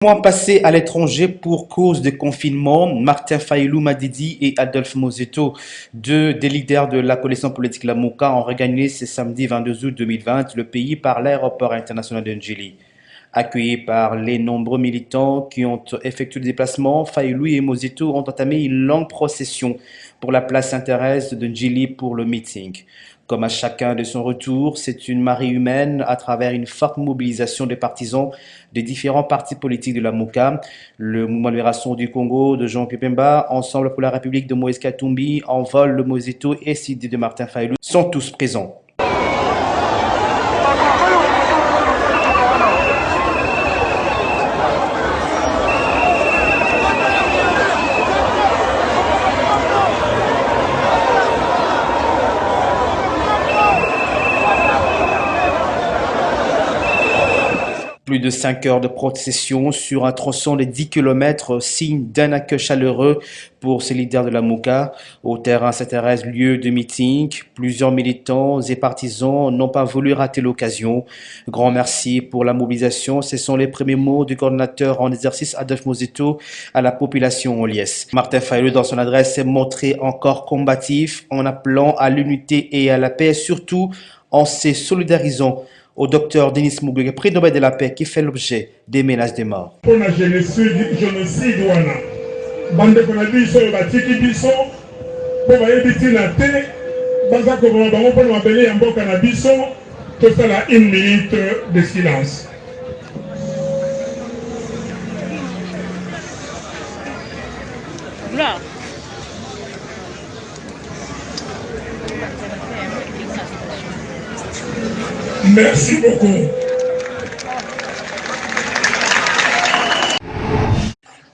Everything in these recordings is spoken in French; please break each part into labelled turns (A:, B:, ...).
A: Mois passés à l'étranger pour cause de confinement, Martin Fayoulou Madidi et Adolphe Mozeto, deux des leaders de la coalition politique La Mouka, ont regagné ce samedi 22 août 2020 le pays par l'aéroport international de Ndjili. Accueillis par les nombreux militants qui ont effectué le déplacement, Fayoulou et Mozeto ont entamé une longue procession pour la place Sainte-Thérèse de Ndjili pour le meeting. Comme à chacun de son retour, c'est une marée humaine à travers une forte mobilisation des partisans des différents partis politiques de la Mouka, le Mouvement de Libération du Congo de Jean-Pierre Bemba, Ensemble pour la République de Moïse Katumbi, Envol de Mozeto et CD de Martin Fayoulou sont tous présents. Plus de 5 heures de procession sur un tronçon de 10 km, signe d'un accueil chaleureux pour ces leaders de la Mouka. Au terrain Sainte-Thérèse, lieu de meeting, plusieurs militants et partisans n'ont pas voulu rater l'occasion. Grand merci pour la mobilisation. Ce sont les premiers mots du coordinateur en exercice Adolphe Mozeto à la population en liesse. Martin Fayoulou, dans son adresse, s'est montré encore combatif en appelant à l'unité et à la paix, surtout en se solidarisant au docteur Denis Mukwege, prix Nobel de la paix, qui fait l'objet des menaces de mort.
B: Pour la génocide, bande ko na biso batiki biso po bayebiti na te baza ko bango po na bele ya mboka na biso to sala 1 minute de silence.
C: Gloire.
B: Merci beaucoup.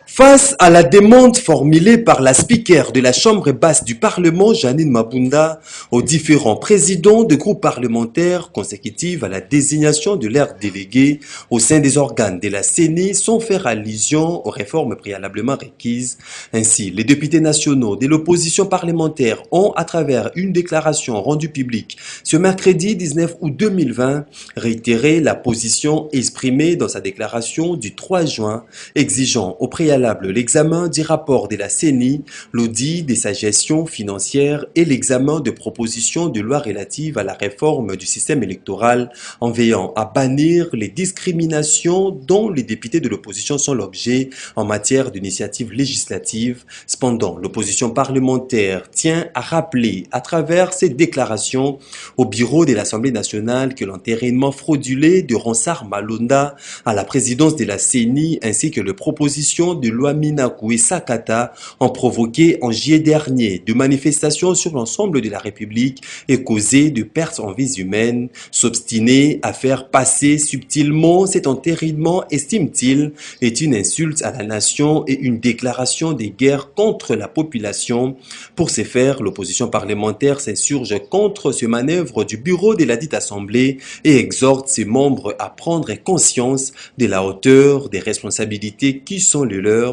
D: Face à la demande formulée par la speaker de la Chambre basse du Parlement, Janine Mabunda, aux différents présidents de groupes parlementaires consécutifs à la désignation de leurs délégués au sein des organes de la CENI sans faire allusion aux réformes préalablement requises. Ainsi, les députés nationaux de l'opposition parlementaire ont, à travers une déclaration rendue publique ce mercredi 19 août 2020, réitéré la position exprimée dans sa déclaration du 3 juin, exigeant au préalable l'examen du rapport de la CENI, l'audit de sa gestion financière et l'examen de propositions de loi relatives à la réforme du système électoral en veillant à bannir les discriminations dont les députés de l'opposition sont l'objet en matière d'initiatives législatives. Cependant, l'opposition parlementaire tient à rappeler à travers cette déclaration au bureau de l'Assemblée nationale que l'entérinement fraudulé de Ronsard Malonda à la présidence de la CENI ainsi que les propositions de loi Minakou et Sakata ont provoqué en juillet dernier de manifestations sur l'ensemble de la République et causé de pertes en vies humaines. S'obstiner à faire passer subtilement cet entérinement, estime-t-il, est une insulte à la nation et une déclaration de guerre contre la population. Pour ce faire, l'opposition parlementaire s'insurge contre ce manœuvre du bureau de la dite Assemblée et exhorte ses membres à prendre conscience de la hauteur des responsabilités qui sont les leurs,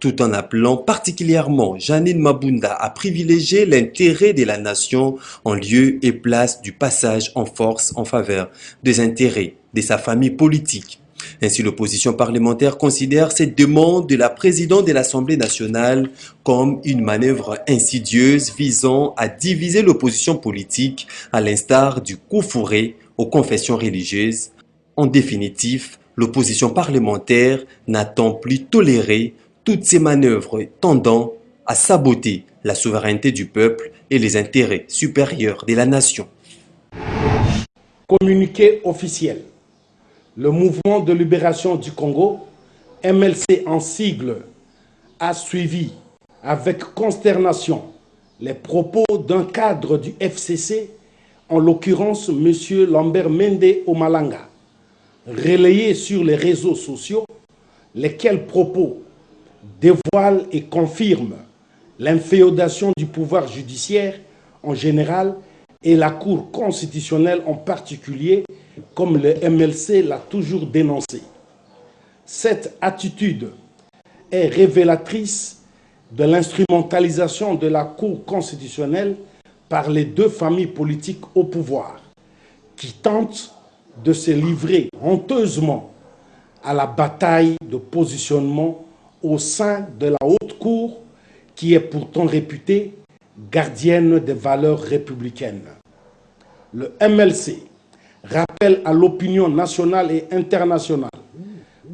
D: tout en appelant particulièrement Janine Mabunda à privilégier l'intérêt de la nation en lieu et place du passage en force en faveur des intérêts de sa famille politique. Ainsi, l'opposition parlementaire considère cette demande de la présidente de l'Assemblée nationale comme une manœuvre insidieuse visant à diviser l'opposition politique à l'instar du coup fourré aux confessions religieuses. En définitive, l'opposition parlementaire n'attend plus tolérer toutes ces manœuvres tendant à saboter la souveraineté du peuple et les intérêts supérieurs de la nation.
E: Communiqué officiel. Le mouvement de libération du Congo, MLC en sigle, a suivi avec consternation les propos d'un cadre du FCC, en l'occurrence M. Lambert Mende Omalanga, relayés sur les réseaux sociaux, lesquels propos dévoilent et confirment l'inféodation du pouvoir judiciaire en général et la Cour constitutionnelle en particulier, comme le MLC l'a toujours dénoncé. Cette attitude est révélatrice de l'instrumentalisation de la Cour constitutionnelle par les deux familles politiques au pouvoir, qui tentent de se livrer honteusement à la bataille de positionnement au sein de la haute cour qui est pourtant réputée gardienne des valeurs républicaines. Le MLC rappelle à l'opinion nationale et internationale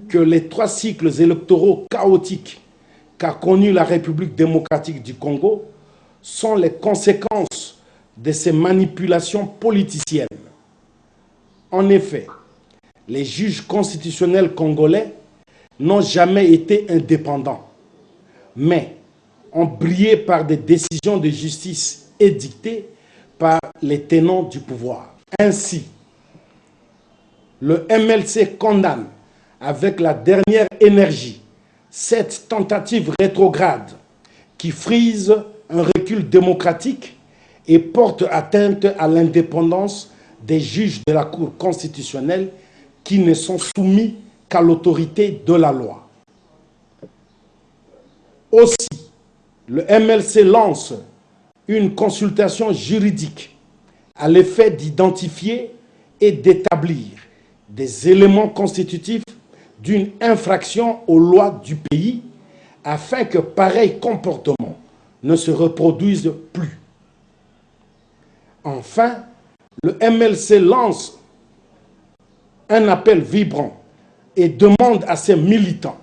E: que les 3 cycles électoraux chaotiques qu'a connus la République démocratique du Congo sont les conséquences de ces manipulations politiciennes. En effet, les juges constitutionnels congolais n'ont jamais été indépendants, mais ont brillé par des décisions de justice édictées par les tenants du pouvoir. Ainsi, le MLC condamne avec la dernière énergie cette tentative rétrograde qui frise un recul démocratique et porte atteinte à l'indépendance des juges de la Cour constitutionnelle qui ne sont soumis qu'à l'autorité de la loi. Aussi, le MLC lance une consultation juridique à l'effet d'identifier et d'établir des éléments constitutifs d'une infraction aux lois du pays afin que pareil comportement ne se reproduise plus. Enfin, le MLC lance un appel vibrant et demande à ses militants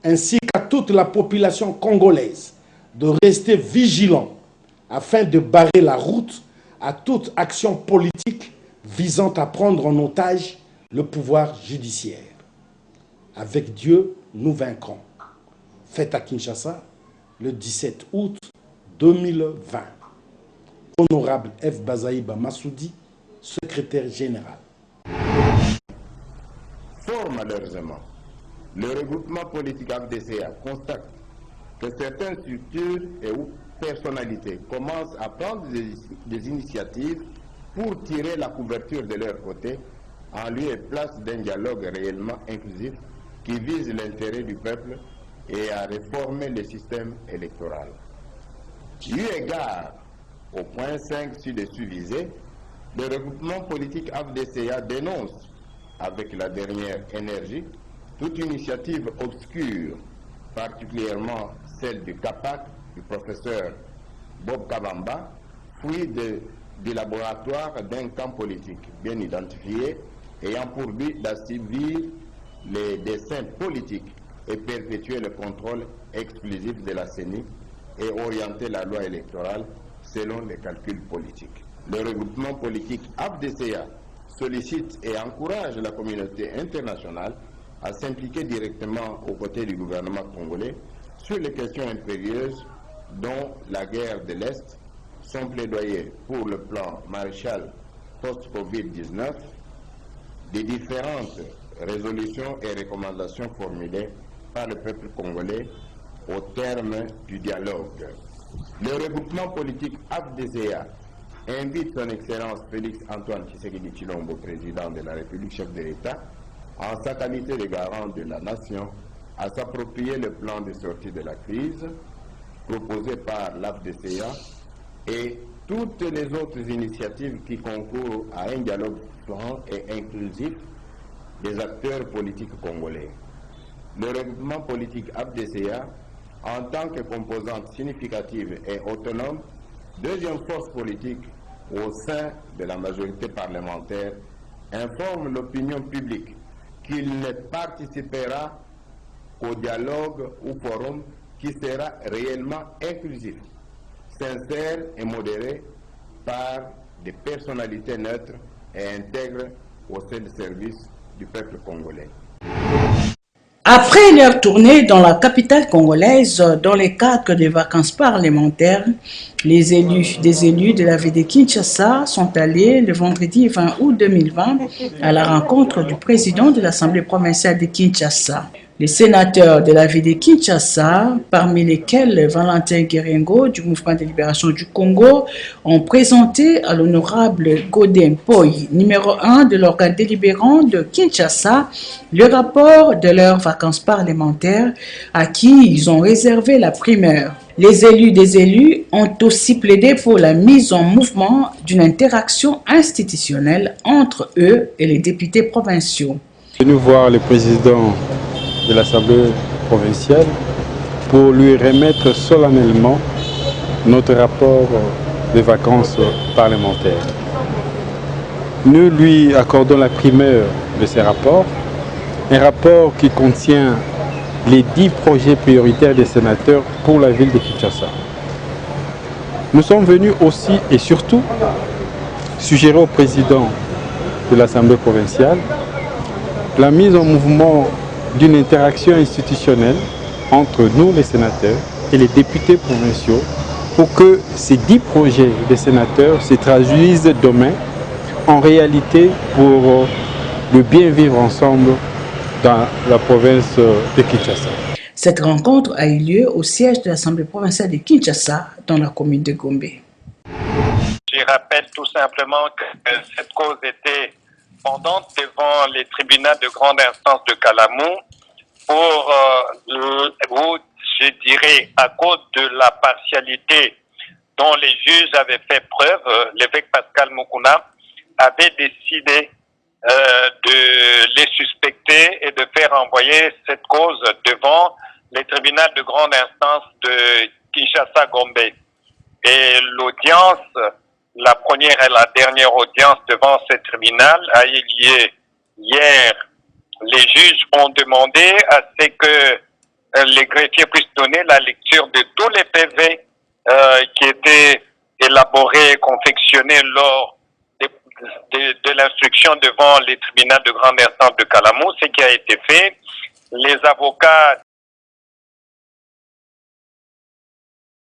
E: ainsi qu'à toute la population congolaise de rester vigilants afin de barrer la route à toute action politique visant à prendre en otage le pouvoir judiciaire. Avec Dieu, nous vaincrons. Fête à Kinshasa, le 17 août 2020. Honorable F. Bazaïba Massoudi, secrétaire général.
C: Fort malheureusement, le regroupement politique AFDCA constate que certaines structures et ou personnalités commencent à prendre des initiatives pour tirer la couverture de leur côté en lieu et place d'un dialogue réellement inclusif qui vise l'intérêt du peuple et à réformer le système électoral. Eu égard au point 5 ci-dessus visé, le regroupement politique AFDCA dénonce avec la dernière énergie toute initiative obscure, particulièrement celle du CAPAC, du professeur Bob Kabamba, fruit du laboratoire d'un camp politique bien identifié, ayant pour but d'assouvir les desseins politiques et perpétuer le contrôle exclusif de la CENI et orienter la loi électorale selon les calculs politiques. Le regroupement politique AFDCA sollicite et encourage la communauté internationale à s'impliquer directement aux côtés du gouvernement congolais sur les questions impérieuses dont la guerre de l'Est, son plaidoyer pour le plan Marshall post-Covid-19, des différentes résolutions et recommandations formulées par le peuple congolais au terme du dialogue. Le regroupement politique AFDCA invite son Excellence Félix Antoine Tshisekedi Tshilombo, président de la République, chef de l'État, en sa qualité de garant de la nation, à s'approprier le plan de sortie de la crise proposé par l'AFDCA et toutes les autres initiatives qui concourent à un dialogue franc et inclusif des acteurs politiques congolais. Le regroupement politique AFDCA, en tant que composante significative et autonome, deuxième force politique au sein de la majorité parlementaire, informe l'opinion publique qu'il ne participera qu'au dialogue ou forum qui sera réellement inclusif, sincère et modéré par des personnalités neutres et intègres au seul service du peuple congolais.
F: Après leur tournée dans la capitale congolaise, dans le cadre des vacances parlementaires, des élus de la ville de Kinshasa sont allés le vendredi 20 août 2020 à la rencontre du président de l'Assemblée provinciale de Kinshasa. Les sénateurs de la ville de Kinshasa, parmi lesquels Valentin Guérengo du Mouvement de libération du Congo, ont présenté à l'honorable Godin Poy, numéro 1 de l'organe délibérant de Kinshasa, le rapport de leurs vacances parlementaires à qui ils ont réservé la primeur. Les élus des élus ont aussi plaidé pour la mise en mouvement d'une interaction institutionnelle entre eux et les députés provinciaux.
G: Venu voir le président de l'Assemblée provinciale pour lui remettre solennellement notre rapport de vacances parlementaires. Nous lui accordons la primeur de ces rapports, un rapport qui contient les 10 projets prioritaires des sénateurs pour la ville de Kinshasa. Nous sommes venus aussi et surtout suggérer au président de l'Assemblée provinciale la mise en mouvement d'une interaction institutionnelle entre nous, les sénateurs, et les députés provinciaux pour que ces 10 projets des sénateurs se traduisent demain en réalité pour le bien vivre ensemble dans la province de Kinshasa.
F: Cette rencontre a eu lieu au siège de l'Assemblée provinciale de Kinshasa, dans la commune de Gombe.
H: Je rappelle tout simplement que cette cause était pendante devant les tribunaux de grande instance de Kalamou pour, je dirais, à cause de la partialité dont les juges avaient fait preuve, l'évêque Pascal Mukuna avait décidé de les suspecter et de faire envoyer cette cause devant les tribunaux de grande instance de Kinshasa-Gombe. Et l'audience, la première et la dernière audience devant ce tribunal a eu lieu hier. Les juges ont demandé à ce que les greffiers puissent donner la lecture de tous les PV qui étaient élaborés et confectionnés lors de l'instruction devant les tribunaux de grande instance de Kalamou, ce qui a été fait. Les avocats